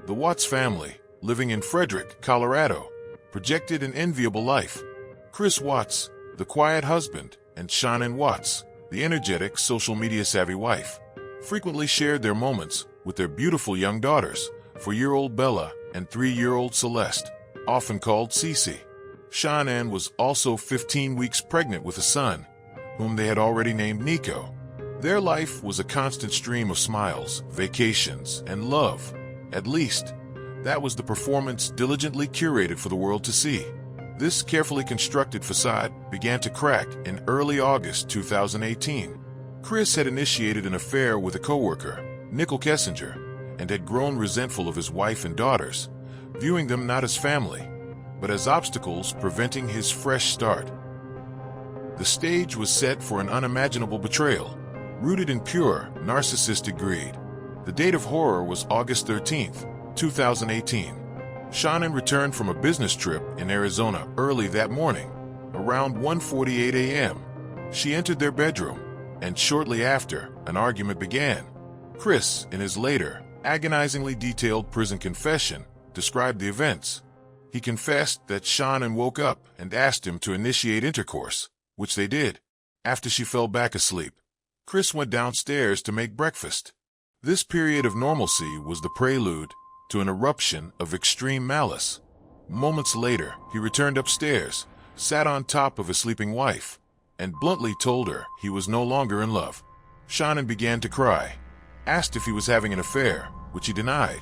The Watts family, living in Frederick, Colorado, projected an enviable life. Chris Watts, the quiet husband, and Shannon Watts, the energetic social media-savvy wife, frequently shared their moments with their beautiful young daughters, 4-year-old Bella and 3-year-old Celeste, often called Cece. Shannon was also 15 weeks pregnant with a son, whom they had already named Nico. Their life was a constant stream of smiles, vacations, and love. At least, that was the performance diligently curated for the world to see. This carefully constructed facade began to crack in early August 2018. Chris had initiated an affair with a coworker, Nicole Kessinger, and had grown resentful of his wife and daughters, viewing them not as family, but as obstacles preventing his fresh start. The stage was set for an unimaginable betrayal, rooted in pure, narcissistic greed. The date of horror was August 13th, 2018. Shannon returned from a business trip in Arizona early that morning. Around 1:48 a.m., she entered their bedroom, and shortly after, an argument began. Chris, in his later, agonizingly detailed prison confession, described the events. He confessed that Shannon woke up and asked him to initiate intercourse, which they did. After she fell back asleep, Chris went downstairs to make breakfast. This period of normalcy was the prelude to an eruption of extreme malice. Moments later, he returned upstairs, sat on top of his sleeping wife, and bluntly told her he was no longer in love. Shannon began to cry, asked if he was having an affair, which he denied,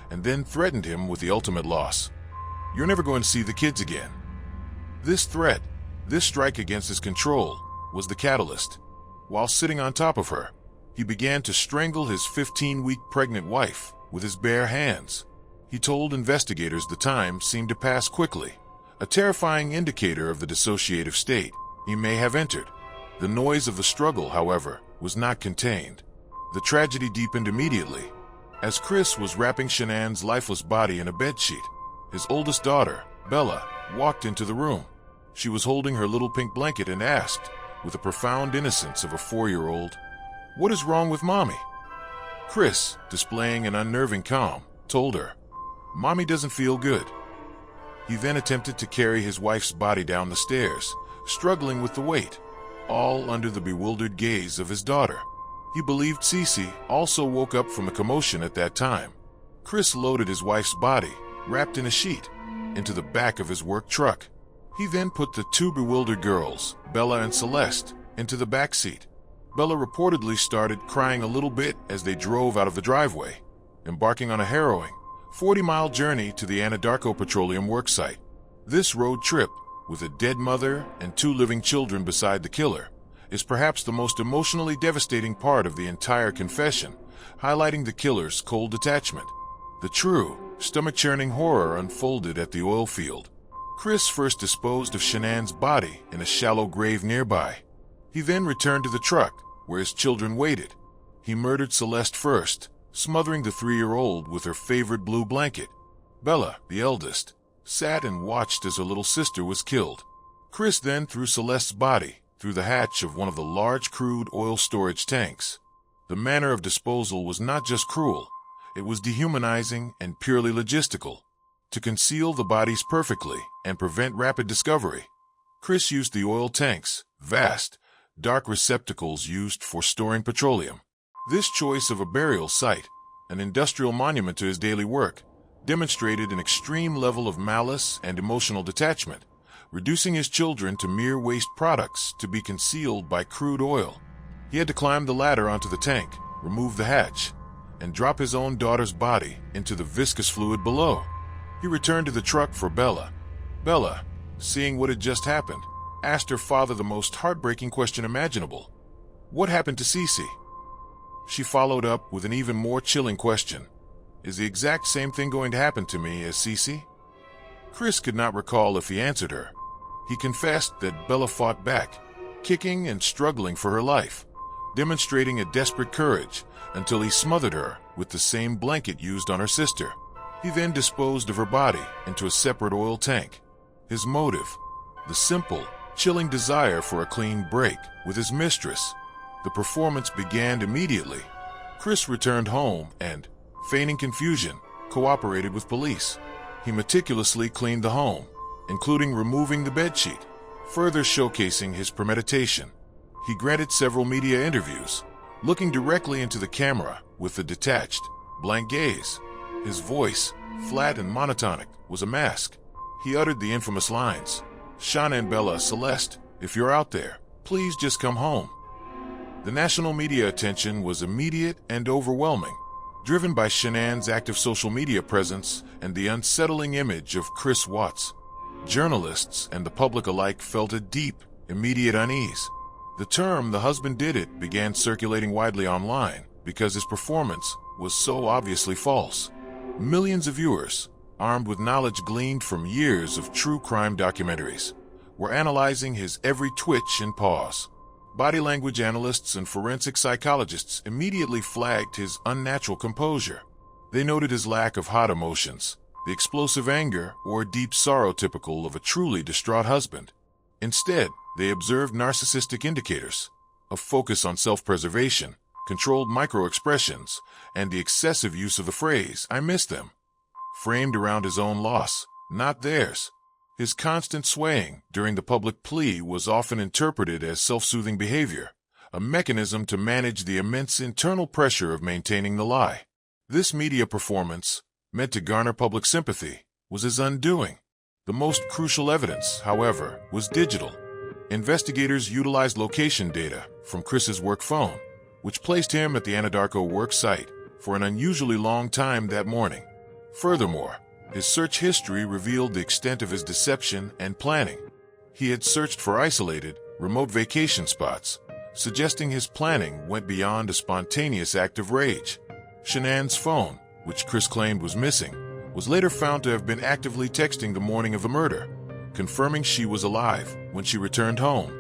and then threatened him with the ultimate loss. "You're never going to see the kids again." This threat, this strike against his control, was the catalyst. While sitting on top of her, he began to strangle his 15-week pregnant wife with his bare hands. He told investigators the time seemed to pass quickly, a terrifying indicator of the dissociative state he may have entered. The noise of the struggle, however, was not contained. The tragedy deepened immediately. As Chris was wrapping Shannon's lifeless body in a bedsheet, his oldest daughter, Bella, walked into the room. She was holding her little pink blanket and asked, with the profound innocence of a 4-year-old, "What is wrong with Mommy?" Chris, displaying an unnerving calm, told her, "Mommy doesn't feel good." He then attempted to carry his wife's body down the stairs, struggling with the weight, all under the bewildered gaze of his daughter. He believed Cece also woke up from the commotion at that time. Chris loaded his wife's body, wrapped in a sheet, into the back of his work truck. He then put the two bewildered girls, Bella and Celeste, into the back seat. Bella reportedly started crying a little bit as they drove out of the driveway, embarking on a harrowing 40-mile journey to the Anadarko Petroleum worksite. This road trip, with a dead mother and 2 living children beside the killer, is perhaps the most emotionally devastating part of the entire confession, highlighting the killer's cold detachment. The true, stomach-churning horror unfolded at the oil field. Chris first disposed of Shannon's body in a shallow grave nearby. He then returned to the truck, where his children waited. He murdered Celeste first, smothering the 3-year-old with her favorite blue blanket. Bella, the eldest, sat and watched as her little sister was killed. Chris then threw Celeste's body through the hatch of one of the large crude oil storage tanks. The manner of disposal was not just cruel, it was dehumanizing and purely logistical. To conceal the bodies perfectly and prevent rapid discovery, Chris used the oil tanks, vast, dark receptacles used for storing petroleum. This choice of a burial site, an industrial monument to his daily work, demonstrated an extreme level of malice and emotional detachment, reducing his children to mere waste products to be concealed by crude oil. He had to climb the ladder onto the tank, remove the hatch, and drop his own daughter's body into the viscous fluid below. He returned to the truck for Bella. Bella, seeing what had just happened, asked her father the most heartbreaking question imaginable. "What happened to Cece?" She followed up with an even more chilling question. "Is the exact same thing going to happen to me as Cece?" Chris could not recall if he answered her. He confessed that Bella fought back, kicking and struggling for her life, demonstrating a desperate courage until he smothered her with the same blanket used on her sister. He then disposed of her body into a separate oil tank. His motive, the simple, chilling desire for a clean break with his mistress. The performance began immediately. Chris returned home and, feigning confusion, cooperated with police. He meticulously cleaned the home, including removing the bedsheet, further showcasing his premeditation. He granted several media interviews, looking directly into the camera with a detached, blank gaze. His voice, flat and monotonic, was a mask. He uttered the infamous lines, "Shauna and Bella, Celeste, if you're out there, please just come home." The national media attention was immediate and overwhelming, driven by Shanann's active social media presence and the unsettling image of Chris Watts. Journalists and the public alike felt a deep, immediate unease. The term "the husband did it" began circulating widely online because his performance was so obviously false. Millions of viewers, armed with knowledge gleaned from years of true crime documentaries, were analyzing his every twitch and pause. Body language analysts and forensic psychologists immediately flagged his unnatural composure. They noted his lack of hot emotions, the explosive anger or deep sorrow typical of a truly distraught husband. Instead, they observed narcissistic indicators, a focus on self-preservation, controlled micro-expressions, and the excessive use of the phrase, "I miss them," framed around his own loss, not theirs. His constant swaying during the public plea was often interpreted as self-soothing behavior, a mechanism to manage the immense internal pressure of maintaining the lie. This media performance, meant to garner public sympathy, was his undoing. The most crucial evidence, however, was digital. Investigators utilized location data from Chris's work phone, which placed him at the Anadarko work site for an unusually long time that morning. Furthermore, his search history revealed the extent of his deception and planning. He had searched for isolated, remote vacation spots, suggesting his planning went beyond a spontaneous act of rage. Shanann's phone, which Chris claimed was missing, was later found to have been actively texting the morning of the murder, confirming she was alive when she returned home.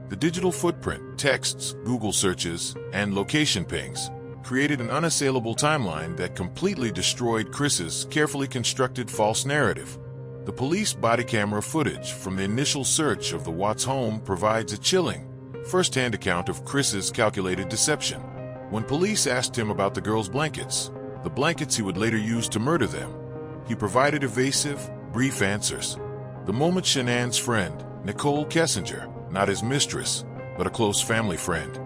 The digital footprint, texts, Google searches, and location pings created an unassailable timeline that completely destroyed Chris's carefully constructed false narrative. The police body camera footage from the initial search of the Watts home provides a chilling, first-hand account of Chris's calculated deception. When police asked him about the girls' blankets, the blankets he would later use to murder them, he provided evasive, brief answers. The moment Shanann's friend, Nicole Kessinger, not his mistress, but a close family friend,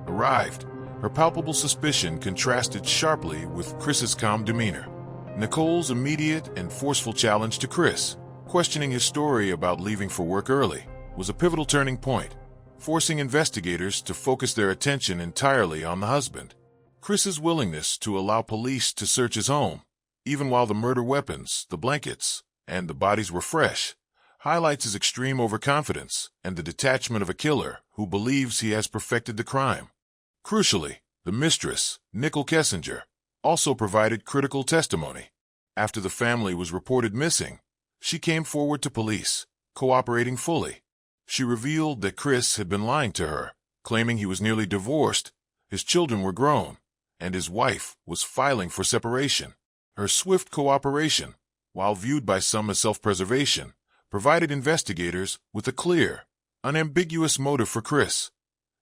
arrived, her palpable suspicion contrasted sharply with Chris's calm demeanor. Nicole's immediate and forceful challenge to Chris, questioning his story about leaving for work early, was a pivotal turning point, forcing investigators to focus their attention entirely on the husband. Chris's willingness to allow police to search his home, even while the murder weapons, the blankets, and the bodies were fresh, highlights his extreme overconfidence and the detachment of a killer who believes he has perfected the crime. Crucially, the mistress, Nicole Kessinger, also provided critical testimony. After the family was reported missing, she came forward to police, cooperating fully. She revealed that Chris had been lying to her, claiming he was nearly divorced, his children were grown, and his wife was filing for separation. Her swift cooperation, while viewed by some as self-preservation, provided investigators with a clear, unambiguous motive for Chris.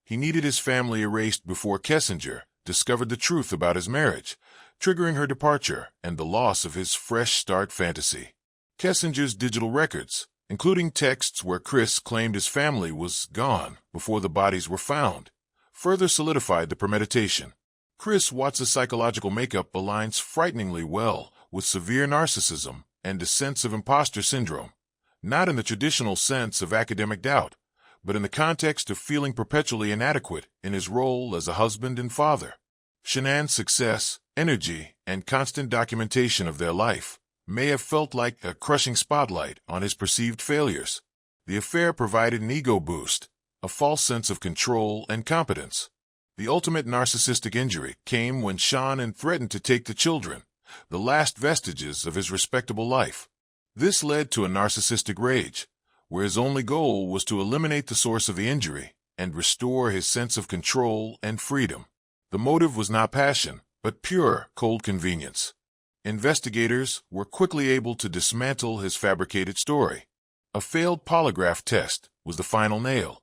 He needed his family erased before Kessinger discovered the truth about his marriage, triggering her departure and the loss of his fresh start fantasy. Kessinger's digital records, including texts where Chris claimed his family was gone before the bodies were found, further solidified the premeditation. Chris Watts' psychological makeup aligns frighteningly well with severe narcissism and a sense of imposter syndrome, not in the traditional sense of academic doubt, but in the context of feeling perpetually inadequate in his role as a husband and father. Shanann's success, energy, and constant documentation of their life may have felt like a crushing spotlight on his perceived failures. The affair provided an ego boost, a false sense of control and competence. The ultimate narcissistic injury came when Shanann threatened to take the children, the last vestiges of his respectable life. This led to a narcissistic rage, where his only goal was to eliminate the source of the injury and restore his sense of control and freedom. The motive was not passion, but pure, cold convenience. Investigators were quickly able to dismantle his fabricated story. A failed polygraph test was the final nail.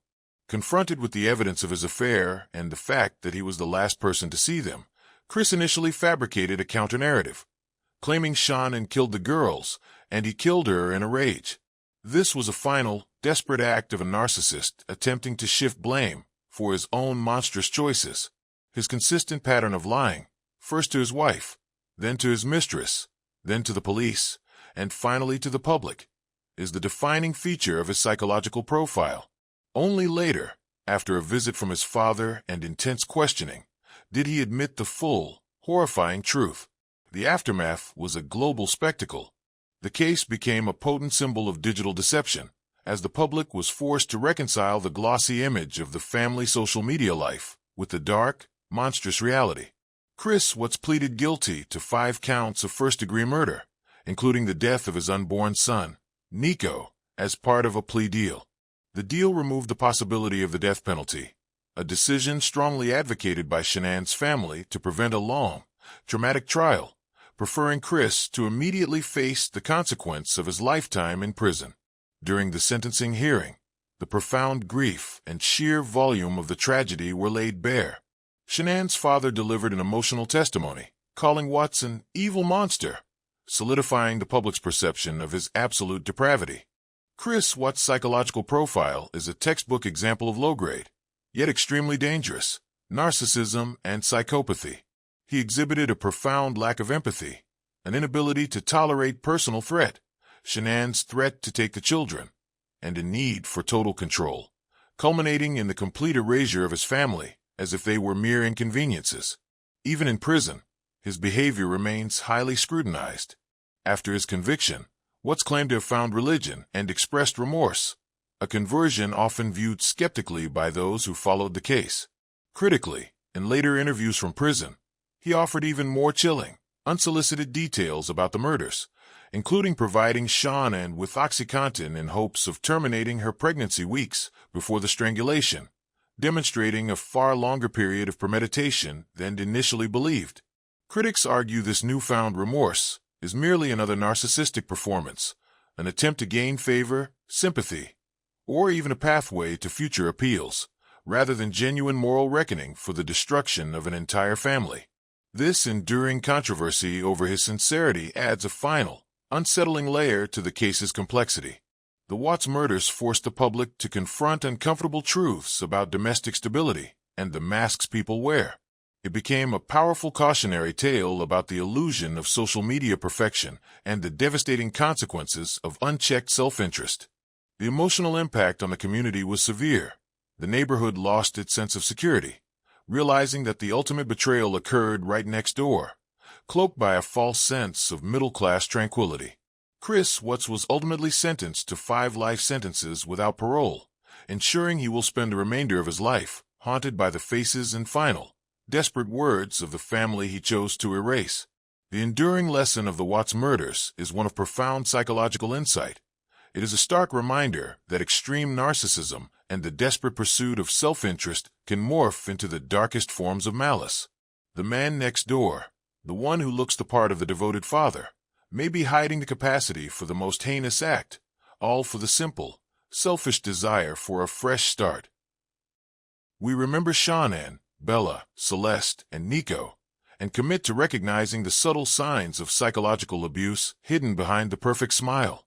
Confronted with the evidence of his affair and the fact that he was the last person to see them, Chris initially fabricated a counter-narrative, claiming Shannon killed the girls, and he killed her in a rage. This was a final, desperate act of a narcissist attempting to shift blame for his own monstrous choices. His consistent pattern of lying, first to his wife, then to his mistress, then to the police, and finally to the public, is the defining feature of his psychological profile. Only later, after a visit from his father and intense questioning, did he admit the full, horrifying truth. The aftermath was a global spectacle. The case became a potent symbol of digital deception, as the public was forced to reconcile the glossy image of the family social media life with the dark, monstrous reality. Chris Watts pleaded guilty to 5 counts of first-degree murder, including the death of his unborn son, Nico, as part of a plea deal. The deal removed the possibility of the death penalty, a decision strongly advocated by Shannon's family to prevent a long, traumatic trial, preferring Chris to immediately face the consequence of his lifetime in prison. During the sentencing hearing, the profound grief and sheer volume of the tragedy were laid bare. Shannon's father delivered an emotional testimony, calling Watts an evil monster, solidifying the public's perception of his absolute depravity. Chris Watts' psychological profile is a textbook example of low-grade, yet extremely dangerous, narcissism and psychopathy. He exhibited a profound lack of empathy, an inability to tolerate personal threat, Shannon's threat to take the children, and a need for total control, culminating in the complete erasure of his family as if they were mere inconveniences. Even in prison, his behavior remains highly scrutinized. After his conviction, Watts claimed to have found religion and expressed remorse, a conversion often viewed skeptically by those who followed the case. Critically, in later interviews from prison, he offered even more chilling, unsolicited details about the murders, including providing Shannon with OxyContin in hopes of terminating her pregnancy weeks before the strangulation, demonstrating a far longer period of premeditation than initially believed. Critics argue this newfound remorse is merely another narcissistic performance, an attempt to gain favor, sympathy, or even a pathway to future appeals, rather than genuine moral reckoning for the destruction of an entire family. This enduring controversy over his sincerity adds a final, unsettling layer to the case's complexity. The Watts murders forced the public to confront uncomfortable truths about domestic stability and the masks people wear. It became a powerful cautionary tale about the illusion of social media perfection and the devastating consequences of unchecked self-interest. The emotional impact on the community was severe. The neighborhood lost its sense of security, realizing that the ultimate betrayal occurred right next door, cloaked by a false sense of middle-class tranquility. Chris Watts was ultimately sentenced to 5 life sentences without parole, ensuring he will spend the remainder of his life haunted by the faces and final, desperate words of the family he chose to erase. The enduring lesson of the Watts murders is one of profound psychological insight. It is a stark reminder that extreme narcissism and the desperate pursuit of self-interest can morph into the darkest forms of malice. The man next door, the one who looks the part of the devoted father, may be hiding the capacity for the most heinous act, all for the simple, selfish desire for a fresh start. We remember Shannon, Bella, Celeste, and Nico, and commit to recognizing the subtle signs of psychological abuse hidden behind the perfect smile.